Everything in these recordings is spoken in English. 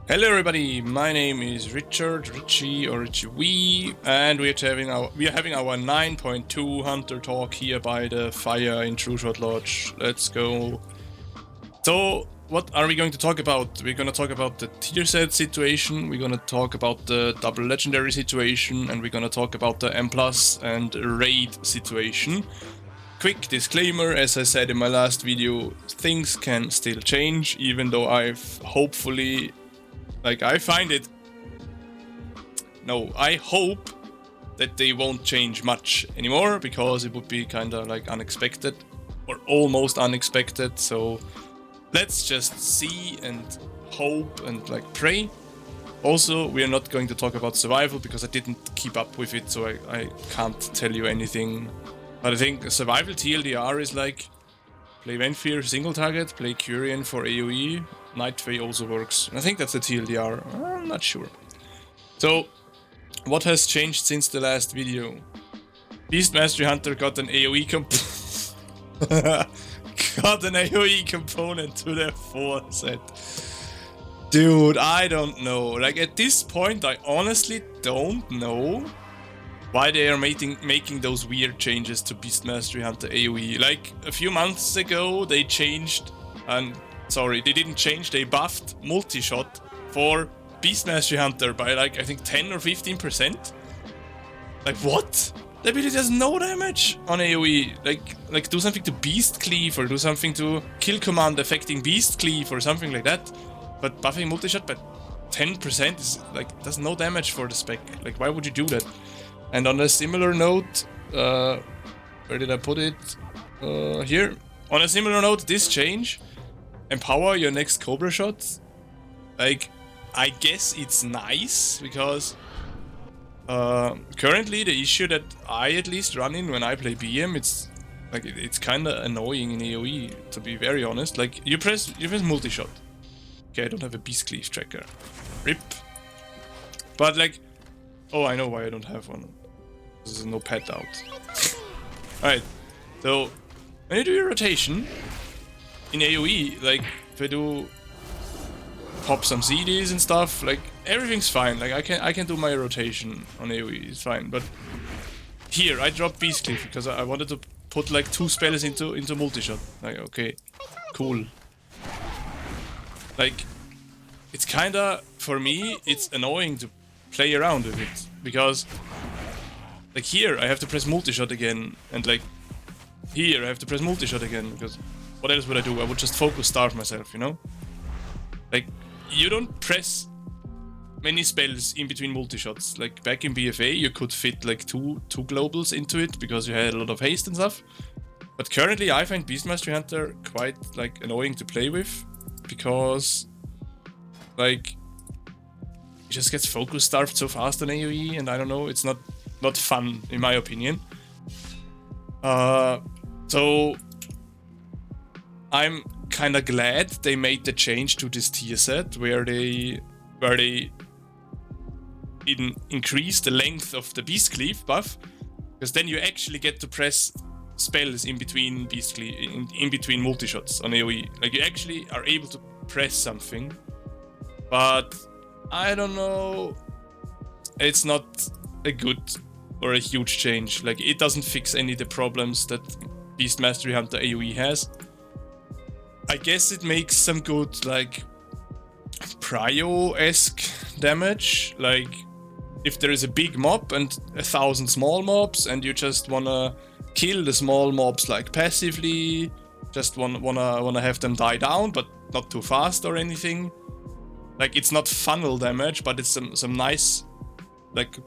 Hello everybody, my name is Richie or Richie Wee, and we are having our 9.2 Hunter talk here by the fire in True Shot Lodge. Let's go. So, what are we going to talk about? We're going to talk about the tier set situation, we're going to talk about the double legendary situation, and we're going to talk about the M+ and raid situation. Quick disclaimer, as I said in my last video, things can still change, even though I hope that they won't change much anymore, because it would be kinda like unexpected, or almost unexpected, so let's just see and hope and like pray. Also, we are not going to talk about survival, because I didn't keep up with it, so I can't tell you anything. But I think a survival TLDR is like, play Ventfear single target, play Curian for AoE, Nightway also works. I think that's a TLDR, I'm not sure. So, what has changed since the last video? Beast Mastery Hunter got an AoE component to their 4 set. Dude, I don't know. Like, at this point, I honestly don't know why they are making those weird changes to Beast Mastery Hunter AoE. Like, a few months ago, they changed, and sorry, they didn't change, they buffed multi-shot for Beast Mastery Hunter by like, I think 10 or 15%. Like, what? That really does no damage on AoE. Like do something to Beast Cleave, or do something to kill command affecting Beast Cleave, or something like that. But buffing multi-shot by 10% is like, does no damage for the spec. Like, why would you do that? And on a similar note, where did I put it? Here. On a similar note, this change, empower your next Cobra shot. Like, I guess it's nice, because currently the issue that I at least run in when I play BM, it's like, it's kinda annoying in AoE, to be very honest. Like, you press multi-shot. Okay, I don't have a Beast Cleave tracker. RIP. But like, oh, I know why I don't have one. There's no pet out. Alright, so when you do your rotation in AoE, like, if I do pop some CDs and stuff, like, everything's fine. Like, I can do my rotation on AoE, it's fine. But here, I dropped Beast Cleave because I wanted to put like 2 spells into multi-shot. Like, okay, cool. Like, it's kinda, for me, it's annoying to play around with it, because like, here I have to press multi-shot again, and like, here I have to press multi-shot again, because what else would I do? I would just focus starve myself, you know? Like, you don't press many spells in between multi-shots. Like, back in BFA you could fit like two globals into it, because you had a lot of haste and stuff. But currently I find Beast Mastery Hunter quite like annoying to play with, because like, it just gets focus starved so fast on AoE, and I don't know, it's not fun in my opinion. So I'm kinda glad they made the change to this tier set, where they increase the length of the Beast Cleave buff, because then you actually get to press spells in between Beast Cleave, in between multi-shots on AoE. Like, you actually are able to press something. But I don't know, it's not a good or a huge change. Like, it doesn't fix any of the problems that Beast Mastery Hunter AoE has. I guess it makes some good, like, prio-esque damage. Like, if there is a big mob and 1,000 small mobs, and you just wanna kill the small mobs like passively, just wanna have them die down, but not too fast or anything. Like, it's not funnel damage, but it's some nice, like,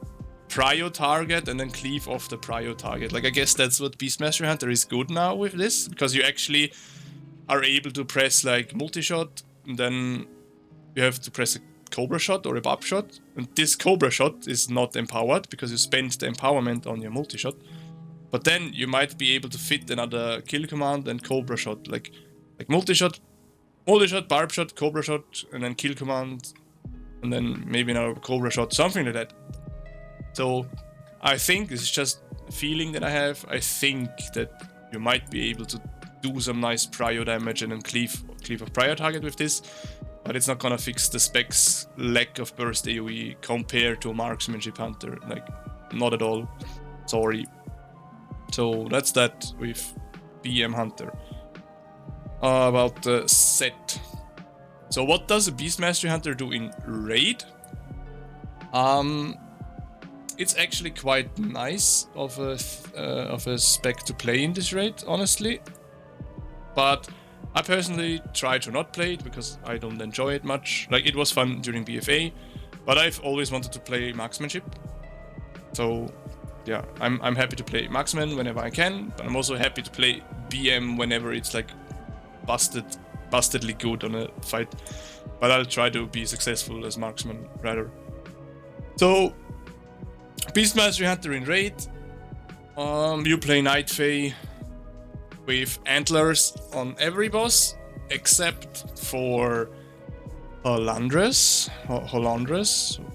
prio target, and then cleave off the prio target. Like, I guess that's what Beast Mastery Hunter is good now with this, because you actually are able to press like multi-shot, and then you have to press a Cobra shot or a Bub shot, and this Cobra shot is not empowered, because you spent the empowerment on your multi-shot. But then you might be able to fit another kill command and Cobra shot, like multi-shot, barb shot, Cobra shot, and then kill command, and then maybe another Cobra shot, something like that. So I think this is just a feeling that I have. I think that you might be able to do some nice prio damage and then cleave of prio target with this. but it's not gonna fix the specs lack of burst AoE compared to Marksmanship Hunter. Like, not at all. Sorry. So that's that with BM Hunter. About the set. So what does a Beastmastery Hunter do in Raid? It's actually quite nice of a spec to play in this raid, honestly. But I personally try to not play it because I don't enjoy it much. Like, it was fun during BFA, but I've always wanted to play Marksmanship. So yeah, I'm happy to play Marksman whenever I can, but I'm also happy to play BM whenever it's like bastardly good on a fight. But I'll try to be successful as Marksman rather. So Beastmastery Hunter in Raid. You play Night Fae with antlers on every boss except for Holandres.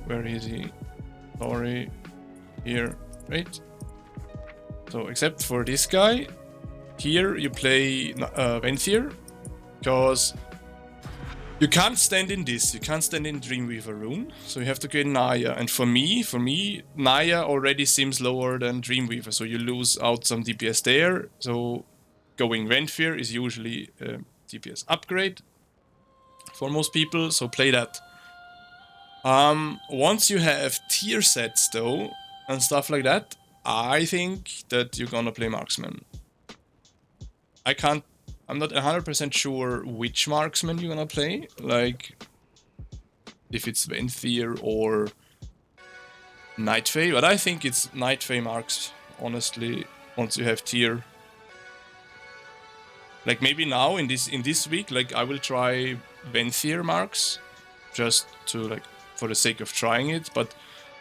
Where is he? Sorry. Here, right? So except for this guy, here you play Venthyr, because you can't stand in this. You can't stand in Dreamweaver rune, so you have to get Naya. And for me, Naya already seems lower than Dreamweaver, so you lose out some DPS there. So going Venthyr is usually a DPS upgrade for most people, so play that. Once you have tier sets though, and stuff like that, I think that you're gonna play Marksman. I'm not 100% sure which Marksman you're gonna play, like if it's Venthyr or Night Fae, but I think it's Night Fae Marks, honestly, once you have tier. Like maybe now in this week, like I will try Venthyr Marks, just to like for the sake of trying it, but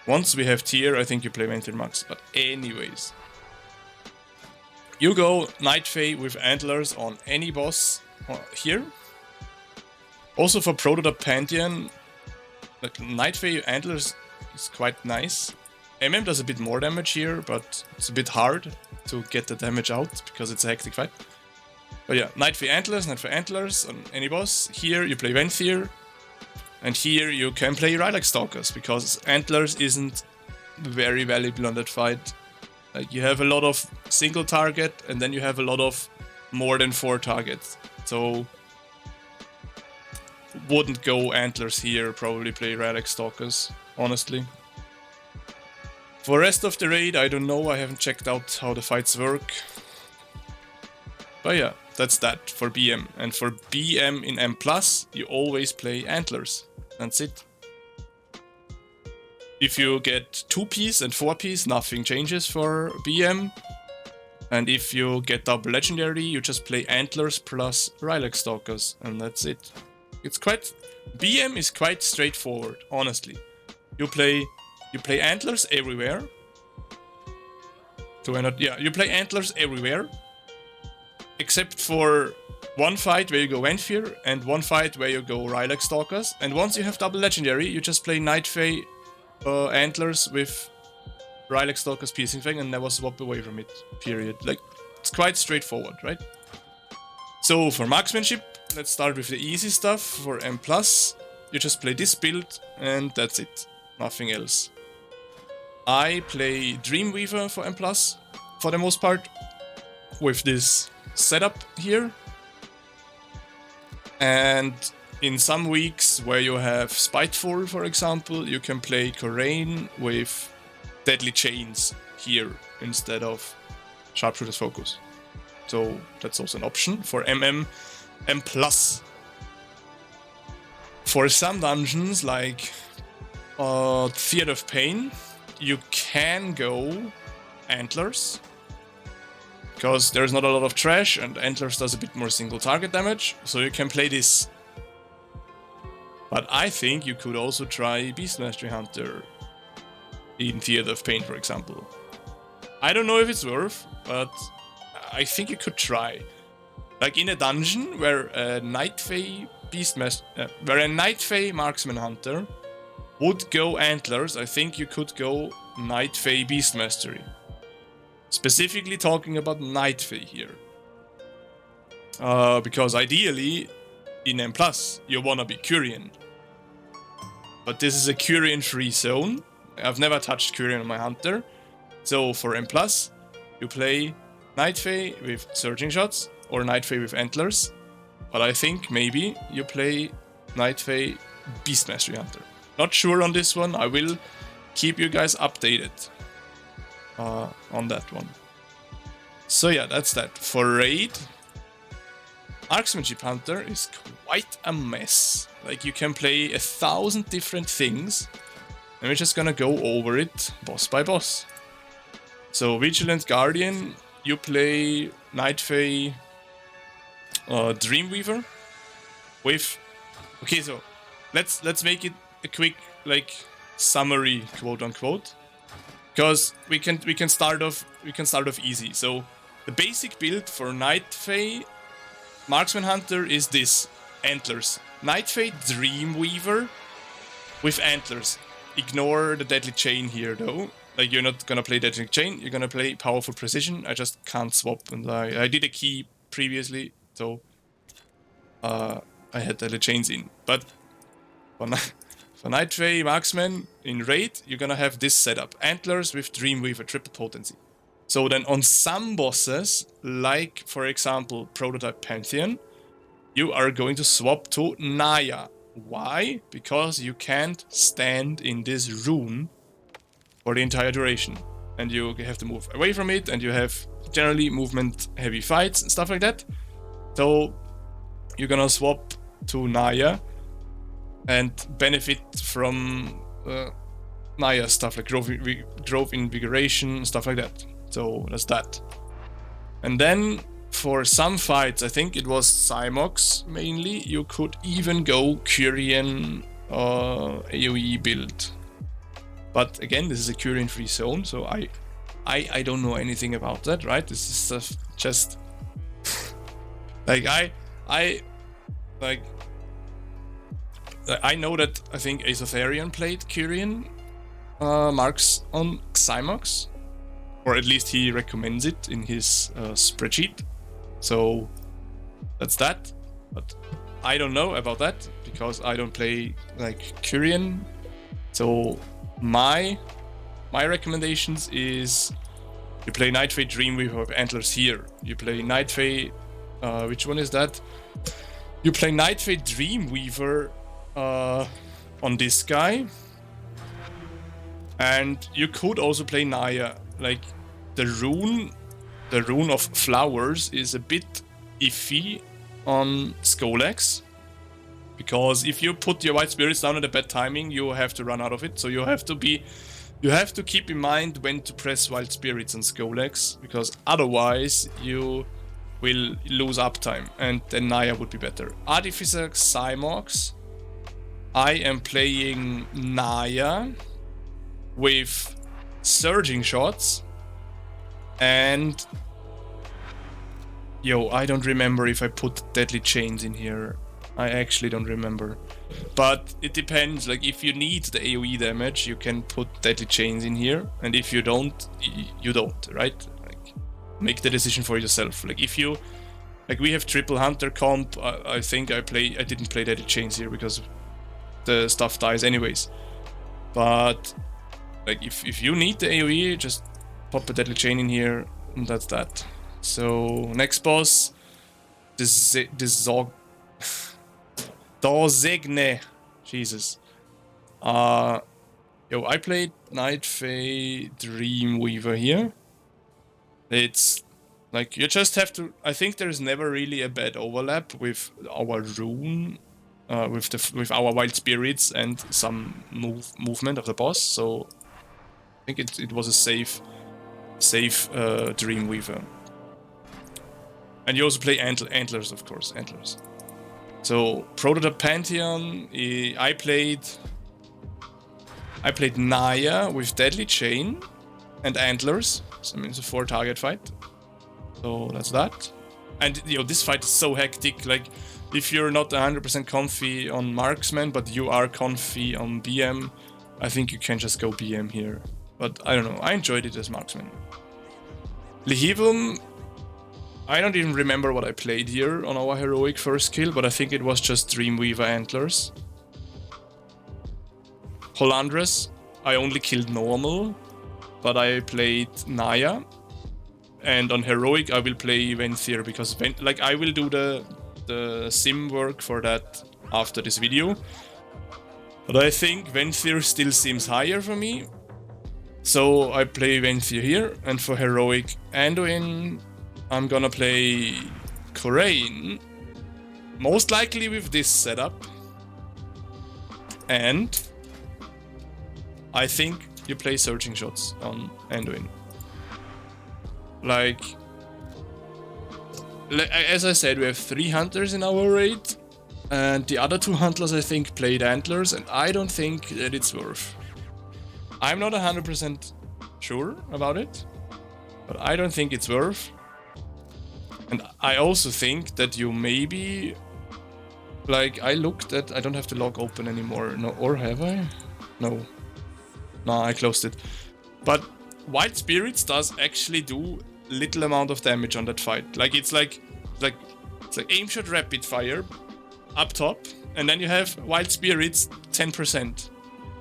once we have tier, I think you play Venthyr Marks. But anyways, you go Night Fae with antlers on any boss here. Also for Prototype Pantheon, like Night Fae antlers is quite nice. MM does a bit more damage here, but it's a bit hard to get the damage out because it's a hectic fight. But yeah, Night Fae antlers on any boss. Here you play Venthyr. And here you can play Rylax Stalkers, because Antlers isn't very valuable on that fight. Like, you have a lot of single target, and then you have a lot of more than 4 targets. So wouldn't go Antlers here, probably play Rylax Stalkers, honestly. For rest of the raid, I don't know, I haven't checked out how the fights work. But yeah, that's that for BM. And for BM in M+, you always play Antlers. That's it. If you get 2-piece and 4-piece, nothing changes for BM. And if you get double legendary, you just play Antlers plus Rylax Stalkers, and that's it. BM is quite straightforward, honestly. You play Antlers everywhere. You play Antlers everywhere. Except for one fight where you go Venthyr and one fight where you go Rylax Stalkers. And once you have double legendary, you just play Night Fae Antlers with Rylax Stalkers Piercing Fang and never swap away from it, period. Like, it's quite straightforward, right? So for Marksmanship, let's start with the easy stuff. For M+, you just play this build and that's it. Nothing else. I play Dreamweaver for M+, for the most part, with this setup here. And in some weeks where you have Spiteful, for example, you can play Corraine with Deadly Chains here instead of Sharpshooter's Focus. So that's also an option for MM, M+. For some dungeons like Theater of Pain, you can go Antlers, because there's not a lot of trash and Antlers does a bit more single target damage, so you can play this. But I think you could also try Beastmastery Hunter in Theater of Pain, for example. I don't know if it's worth, but I think you could try. Like in a dungeon where a Night Fae Marksman Hunter would go Antlers, I think you could go Night Fae Beastmastery. Specifically talking about Night Fae here. Because ideally, in M+, you wanna be Curian. But this is a Curian-free zone. I've never touched Curian on my Hunter. So for M+, you play Night Fae with Surging Shots or Night Fae with Antlers. But I think maybe you play Night Fae Beast Mastery Hunter. Not sure on this one. I will keep you guys updated on that one. So yeah, that's that. For Raid, Marksmanship Hunter is quite a mess. Like, you can play 1,000 different things, and we're just gonna go over it boss by boss. So Vigilant Guardian, you play Night Fae Dreamweaver with... Okay, so let's make it a quick, like, summary, quote unquote, because we can start off easy. So the basic build for Night Fae Marksman Hunter is this: Antlers. Night Fae Dreamweaver with Antlers. Ignore the Deadly Chain here though. Like, you're not gonna play Deadly Chain, you're gonna play Powerful Precision. I just can't swap, and I did a key previously, so I had Deadly Chains in. But for Night Fae Marksman in Raid, you're gonna have this setup: Antlers with Dreamweaver, triple potency. So then on some bosses, like for example Prototype Pantheon, you are going to swap to Naya. Why? Because you can't stand in this rune for the entire duration. And you have to move away from it, and you have generally movement heavy fights and stuff like that. So you're gonna swap to Naya and benefit from Naya stuff like growth invigoration, stuff like that. So that's that. And then for some fights, I think it was Cymox mainly, you could even go Curian AoE build. But again, this is a Curian free zone, so I don't know anything about that, right? This is stuff just like I know that I think Azotharian played Curian marks on Cymox. Or at least he recommends it in his spreadsheet. So that's that. But I don't know about that because I don't play like Curian. So my recommendations is you play Night Fae Dreamweaver with Antlers here. You play Night Fae, which one is that? You play Night Fae Dreamweaver on this guy. And you could also play Naya. Like, the rune of flowers is a bit iffy on Skolex, because if you put your white spirits down at a bad timing, you have to run out of it. So you have to keep in mind when to press wild spirits on Skolex, because otherwise you will lose uptime, and then Naya would be better. Artificer Cymox, I am playing Naya with Surging Shots, and I don't remember if I put Deadly Chains in here. I actually don't remember, but it depends. Like, if you need the AoE damage, you can put Deadly Chains in here, and if you don't, you don't, right? Like, make the decision for yourself. Like, if you, like, we have triple Hunter comp, I think I didn't play Deadly Chains here because the stuff dies anyways. But like, if you need the AoE, just pop a Deadly Chain in here, and that's that. So next boss, Dozegne. Jesus. I played Night Fae Dreamweaver here. It's like, you just have to, I think there's never really a bad overlap with our rune, with our wild spirits and some movement of the boss. So I think it was a safe Dreamweaver. And you also play Antlers, of course, Antlers. So Prototype Pantheon, I played Naya with Deadly Chain and Antlers. So I mean, it's a 4-target fight. So that's that. And this fight is so hectic. Like, if you're not 100% comfy on Marksman, but you are comfy on BM, I think you can just go BM here. But I don't know, I enjoyed it as Marksman. Lehivum, I don't even remember what I played here on our heroic first kill, but I think it was just Dreamweaver Antlers. Holandres, I only killed normal, but I played Naya. And on heroic, I will play Venthyr because I will do the sim work for that after this video. But I think Venthyr still seems higher for me. So I play Venthyr here, and for heroic Anduin, I'm gonna play Khorane. Most likely with this setup. And I think you play Surging Shots on Anduin. Like, as I said, we have 3 Hunters in our raid. And the other 2 Hunters, I think, played Antlers, and I don't think that it's worth. I'm not 100% sure about it, but I don't think it's worth. And I also think that you maybe... Like, I looked at... I don't have the log open anymore. No, or have I? No. No, I closed it. But Wild Spirits does actually do little amount of damage on that fight. Like, it's like aim shot rapid fire up top, and then you have Wild Spirits 10%.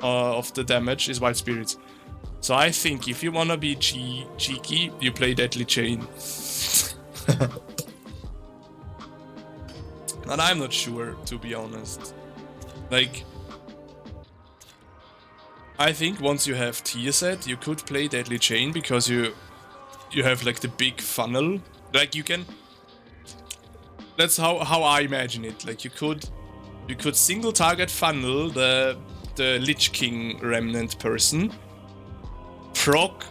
Of the damage is Wild Spirits. So I think if you wanna be cheeky, you play Deadly Chain. And I'm not sure, to be honest. Like, I think once you have tier set, you could play Deadly Chain because you have like the big funnel. Like you can. That's how I imagine it. Like you could single target funnel the Lich King Remnant person, proc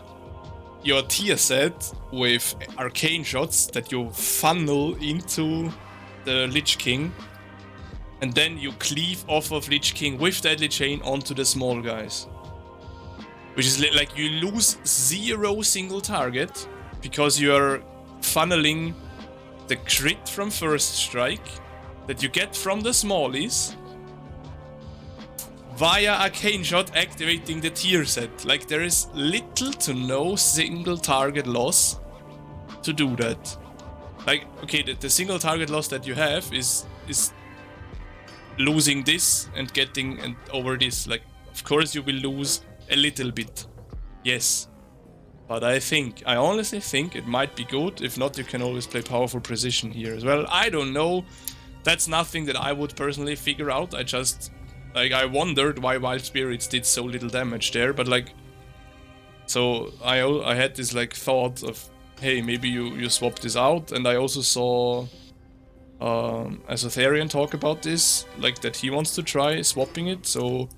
your tier set with arcane shots that you funnel into the Lich King, and then you cleave off of Lich King with Deadly Chain onto the small guys. Which is like you lose 0 single target because you are funneling the crit from first strike that you get from the smallies via Arcane Shot activating the tier set. Like, there is little to no single target loss to do that. Like, okay, the single target loss that you have is losing this and getting over this. Like, of course you will lose a little bit. Yes. But I honestly think it might be good. If not, you can always play Powerful Precision here as well. I don't know. That's nothing that I would personally figure out. I just... Like, I wondered why Wild Spirits did so little damage there, but like... So, I had this like thought of, hey, maybe you swap this out, and I also saw Azotharian talk about this, like that he wants to try swapping it, so...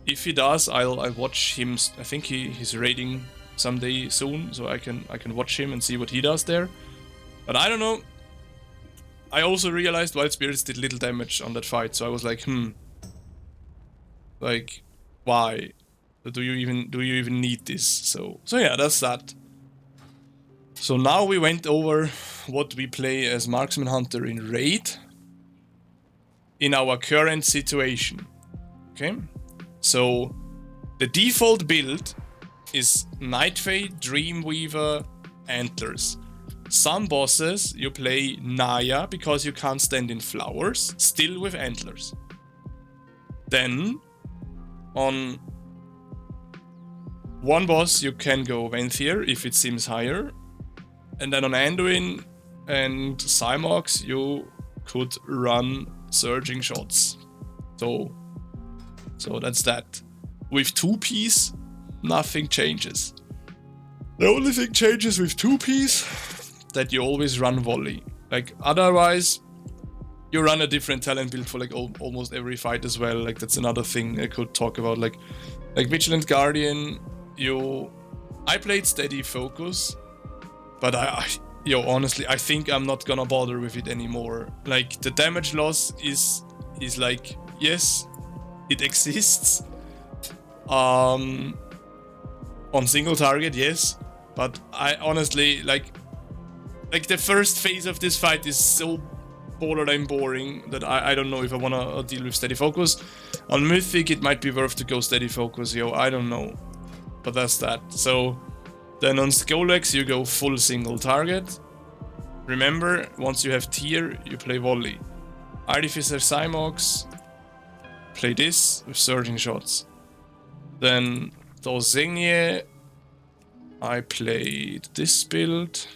If he does, I'll watch him. I think he's raiding someday soon, so I can watch him and see what he does there. But I don't know. I also realized Wild Spirits did little damage on that fight, so I was like, like, why? Do you even need this? So yeah, that's that. So now we went over what we play as Marksman Hunter in raid in our current situation. Okay? So the default build is Nightfade, Dreamweaver, Antlers. Some bosses you play Naya because you can't stand in flowers, still with Antlers. Then on one boss you can go Venthyr if it seems higher. And then on Anduin and Cymox you could run Surging Shots. So that's that. With 2-piece, nothing changes. The only thing changes with 2-piece, that you always run volley. Like, otherwise, you run a different talent build for like almost every fight as well. Like, that's another thing I could talk about. Like Vigilant Guardian, I played Steady Focus, but honestly, I think I'm not gonna bother with it anymore. Like, the damage loss is like, yes, it exists. On single target, yes. But I honestly, like the first phase of this fight is so borderline boring that I don't know if I wanna deal with Steady Focus. On Mythic, it might be worth to go Steady Focus, I don't know. But that's that. So, then on Skolex, you go full single target. remember, once you have tier, you play volley. Artificer Cymox, play this with surging shots. Then Dozengye, I played this build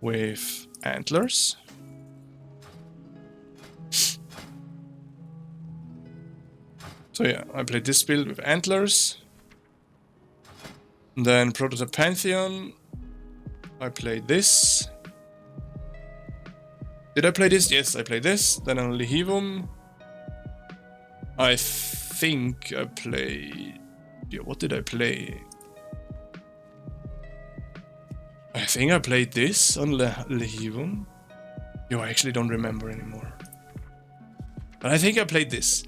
with antlers. So yeah, I played this build with antlers. And then Prototype Pantheon, I played this. Did I play this? Yes, I played this. Then on Lehivum, I think I played... Yeah, what did I play? I think I played this on Lehivum. Yo, I actually don't remember anymore. But I think I played this.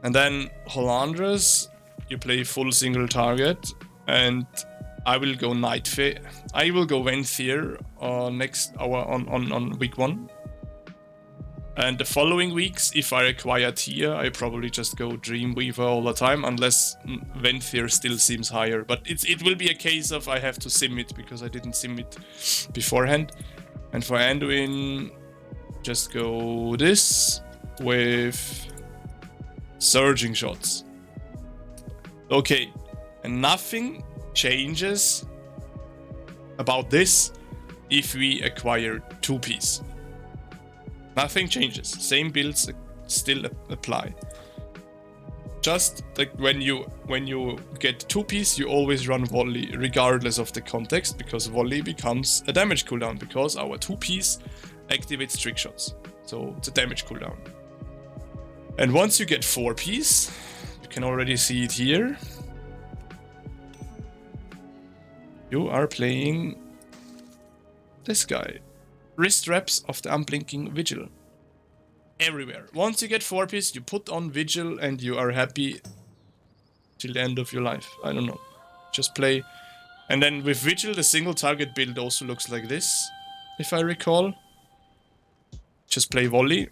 And then Hollandres, you play full single target, and I will go Nightfay. I will go Venthyr next hour on week 1. And the following weeks, if I acquire tier, I probably just go Dreamweaver all the time, unless Venthyr still seems higher. But it will be a case of I have to sim it, because I didn't sim it beforehand. And for Anduin, just go this with surging shots. Okay, and nothing changes about this if we acquire 2-piece. Nothing changes. Same builds still apply. Just like when you get 2-piece, you always run volley regardless of the context, because volley becomes a damage cooldown, because our 2-piece activates trick shots. So it's a damage cooldown. And once you get 4-piece, you can already see it here. You are playing this guy. Wrist wraps of the Unblinking Vigil. Everywhere. Once you get 4-piece, you put on Vigil and you are happy till the end of your life. I don't know. Just play. And then with Vigil, the single target build also looks like this, if I recall. Just play volley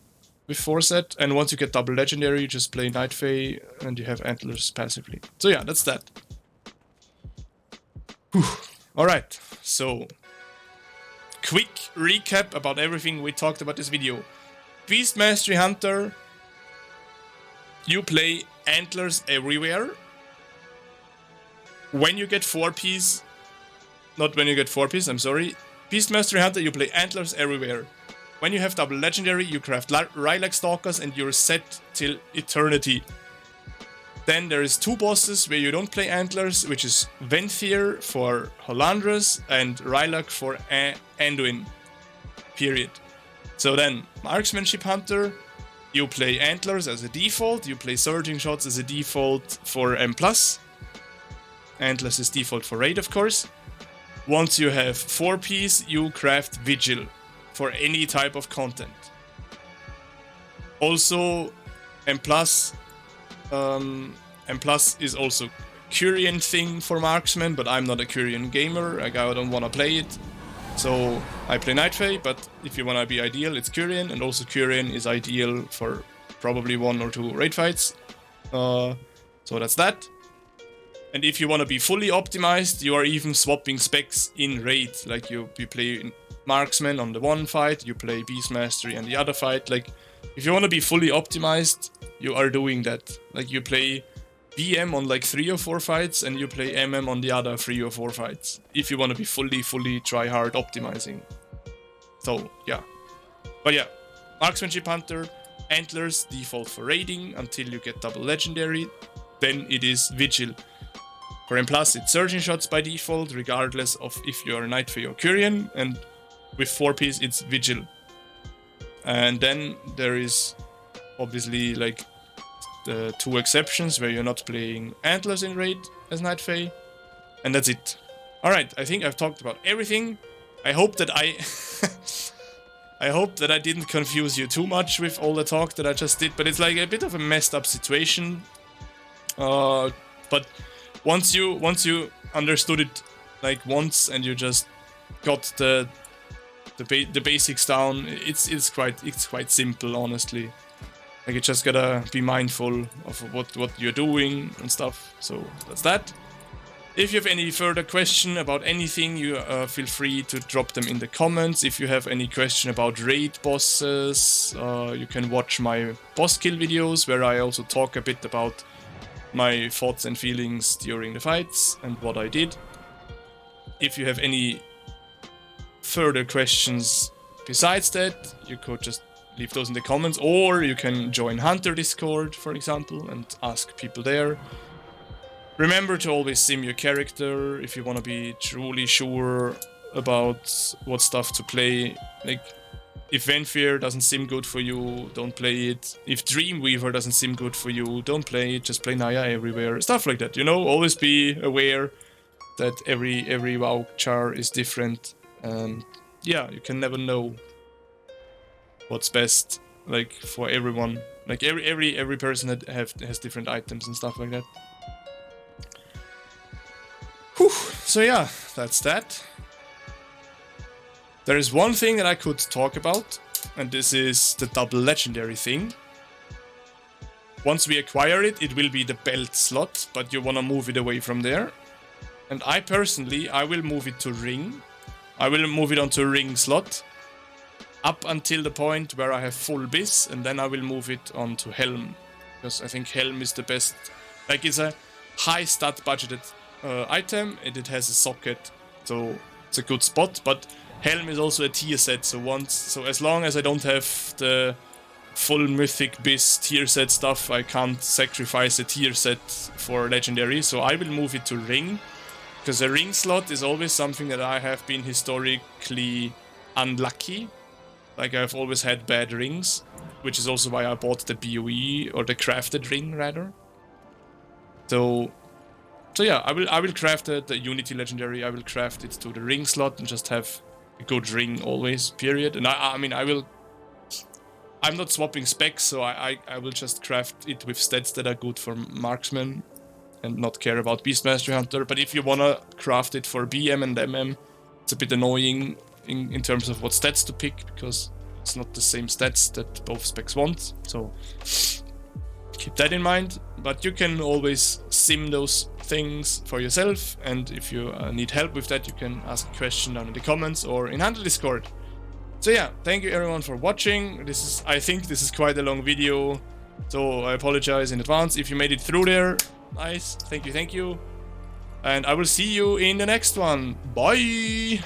with 4-set, and once you get double legendary, you just play Nightfay and you have antlers passively. So yeah, that's that. Alright, so quick recap about everything we talked about this video. Beast Mastery Hunter, you play antlers everywhere. When you get 4-piece, not when you get 4-piece, I'm sorry. Beast Mastery Hunter, you play antlers everywhere. When you have double legendary, you craft Rylak Stalkers and you're set till eternity. Then there is 2 bosses where you don't play antlers, which is Venthyr for Hollandres and Rylak for Anduin. Period. So then, Marksmanship Hunter, you play antlers as a default, you play surging shots as a default for M+. Antlers is default for raid, of course. Once you have 4-piece, you craft Vigil for any type of content. Also, M+, is also Curian thing for marksman, but I'm not a Curian gamer, I don't wanna play it. So I play Nightfay, but if you wanna be ideal, it's Curian, and also Curian is ideal for probably 1 or 2 raid fights. So that's that. And if you wanna be fully optimized, you are even swapping specs in raid, like you play marksman on the one fight, you play beast mastery on the other fight. Like, if you want to be fully optimized, you are doing that. Like, you play BM on like 3 or 4 fights, and you play MM on the other 3 or 4 fights, if you want to be fully try hard optimizing. So yeah, but yeah, Marksmanship Hunter, antlers default for raiding until you get double legendary. Then it is Vigil. For M+, it's surging shots by default, regardless of if you are Nightfay or Curian, and with 4-piece, it's Vigil. And then there is obviously like the 2 exceptions where you're not playing antlers in raid as Nightfay, and that's it. Alright, I think I've talked about everything. I hope that I didn't confuse you too much with all the talk that I just did, but it's like a bit of a messed up situation. But once you understood it like once and you just got the basics down, it's quite simple, honestly. Like, you just gotta be mindful of what you're doing and stuff. So that's that. If you have any further question about anything, you feel free to drop them in the comments. If you have any question about raid bosses, you can watch my boss kill videos, where I also talk a bit about my thoughts and feelings during the fights and what I did. If you have any further questions besides that, you could just leave those in the comments, or you can join Hunter Discord, for example, and ask people there. Remember to always sim your character if you want to be truly sure about what stuff to play. Like, if Venfear doesn't seem good for you, don't play it. If Dreamweaver doesn't seem good for you, don't play it. Just play Naya everywhere. Stuff like that, you know? Always be aware that every WoW char is different. And yeah, you can never know what's best, like, for everyone. Like, every person has different items and stuff like that. Whew. So yeah, that's that. There is one thing that I could talk about, and this is the double legendary thing. Once we acquire it, it will be the belt slot, but you wanna move it away from there. And I personally, I will move it to ring. I will move it onto ring slot up until the point where I have full bis, and then I will move it onto helm, because I think helm is the best. Like, it's a high stat budgeted item, and it has a socket, so it's a good spot. But helm is also a tier set, so as long as I don't have the full mythic bis tier set stuff, I can't sacrifice a tier set for legendary. So I will move it to ring, because a ring slot is always something that I have been historically unlucky. Like, I've always had bad rings, which is also why I bought the BOE, or the crafted ring rather. So yeah, I will craft the Unity Legendary. I will craft it to the ring slot and just have a good ring always, period. And I mean, I'm not swapping specs, so I will just craft it with stats that are good for Marksman and not care about Beastmaster Hunter. But if you wanna craft it for BM and MM, it's a bit annoying in terms of what stats to pick, because it's not the same stats that both specs want. So keep that in mind. But you can always sim those things for yourself, and if you need help with that, you can ask a question down in the comments or in Hunter Discord. So yeah, thank you everyone for watching. I think this is quite a long video, so I apologize in advance if you made it through there. Nice, thank you, and I will see you in the next one. Bye.